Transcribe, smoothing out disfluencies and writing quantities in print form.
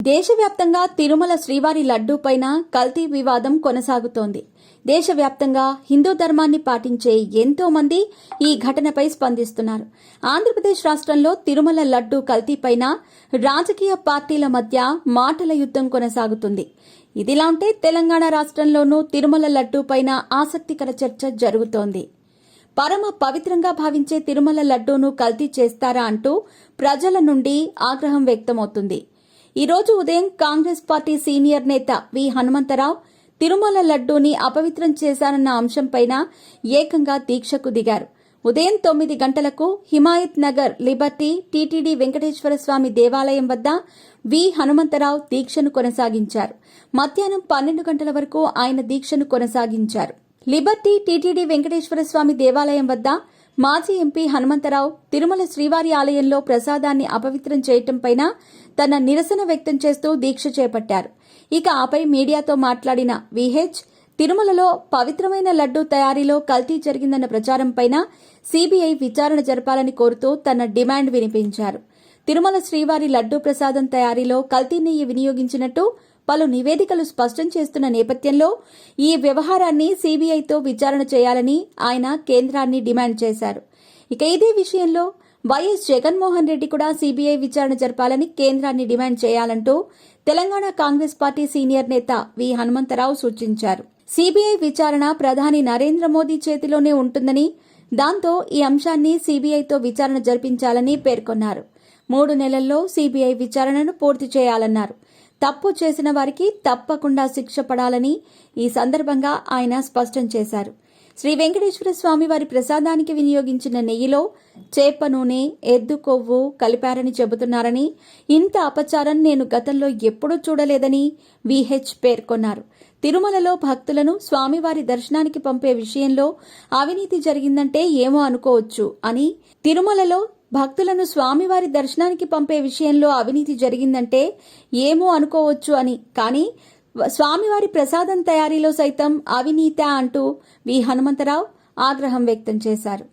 దేశవ్యాప్తంగా తిరుమల శ్రీవారి లడ్డూ పైన కల్తీ వివాదం కొనసాగుతోంది. దేశవ్యాప్తంగా హిందూ ధర్మాన్ని పాటించే ఎంతో మంది ఈ ఘటనపై స్పందిస్తున్నారు. ఆంధ్రప్రదేశ్ రాష్ట్రంలో తిరుమల లడ్డూ కల్తీపైన రాజకీయ పార్టీల మధ్య మాటల యుద్ధం కొనసాగుతుంది. ఇదిలా ఉంటే తెలంగాణ రాష్ట్రంలోనూ తిరుమల లడ్డూ పైన ఆసక్తికర చర్చ జరుగుతోంది. పరమ పవిత్రంగా భావించే తిరుమల లడ్డూను కల్తీ చేస్తారా అంటూ ప్రజల నుండి ఆగ్రహం వ్యక్తమవుతుంది. ఈ రోజు ఉదయం కాంగ్రెస్ పార్టీ సీనియర్ నేత వి హనుమంతరావు తిరుమల లడ్డూని అపవిత్రం చేశారన్న అంశంపైన ఏకంగా దీక్షకు దిగారు. ఉదయం 9 గంటలకు హిమాయత్ నగర్ లిబర్టీ టీటీడీ వెంకటేశ్వర స్వామి దేవాలయం వద్ద వి హనుమంతరావు దీక్షను కొనసాగించారు. మధ్యాహ్నం 12 గంటల వరకు ఆయన దీక్షను కొనసాగించారు. లిబర్టీ టీటీడీ వెంకటేశ్వర స్వామి దేవాలయం వద్ద మాజీ ఎంపీ హనుమంతరావు తిరుమల శ్రీవారి ఆలయంలో ప్రసాదాన్ని అపవిత్రం చేయటంపైన తన నిరసన వ్యక్తం చేస్తూ దీక్ష చేపట్టారు. ఇక ఆపై మీడియాతో మాట్లాడిన విహెచ్ తిరుమలలో పవిత్రమైన లడ్డూ తయారీలో కల్తీ జరిగిందన్న ప్రచారంపైన సీబీఐ విచారణ జరపాలని కోరుతూ తన డిమాండ్ వినిపించారు. తిరుమల శ్రీవారి లడ్డూ ప్రసాదం తయారీలో కల్తీ నెయ్యి వినియోగించినట్టు పలు నివేదికలు స్పష్టం చేస్తున్న నేపథ్యంలో ఈ వ్యవహారాన్ని సీబీఐతో విచారణ చేయాలని ఆయన కేంద్రాన్ని డిమాండ్ చేశారు. ఇక ఇదే విషయంలో వైఎస్ జగన్మోహన్ రెడ్డి కూడా సీబీఐ విచారణ జరపాలని కేంద్రాన్ని డిమాండ్ చేయాలంటూ తెలంగాణ కాంగ్రెస్ పార్టీ సీనియర్ నేత వి హనుమంతరావు సూచించారు. సీబీఐ విచారణ ప్రధాని నరేంద్ర మోదీ చేతిలోనే ఉంటుందని, దాంతో ఈ అంశాన్ని సీబీఐతో విచారణ జరిపించాలని పేర్కొన్నారు. 3 నెలల్లో సీబీఐ విచారణను పూర్తి చేయాలన్నారు. తప్పు చేసిన వారికి తప్పకుండా శిక్ష పడాలని ఈ సందర్భంగా ఆయన స్పష్టం చేశారు. శ్రీ వెంకటేశ్వర స్వామి వారి ప్రసాదానికి వినియోగించిన నెయ్యిలో చేప నూనె, ఎద్దు కొవ్వు కలిపారని చెబుతున్నారని, ఇంత అపచారం నేను గతంలో ఎప్పుడూ చూడలేదని విహెచ్ పేర్కొన్నారు. తిరుమలలో భక్తులను స్వామివారి దర్శనానికి పంపే విషయంలో అవినీతి జరిగిందంటే ఏమో అనుకోవచ్చు అని, తిరుమలలో భక్తులను స్వామివారి దర్శనానికి పంపే విషయంలో అవినీతి జరిగిందంటే ఏమో అనుకోవచ్చు అని, కానీ స్వామివారి ప్రసాదం తయారీలో సైతం అవినీత అంటూ వి హనుమంతరావు ఆగ్రహం వ్యక్తం చేశారు.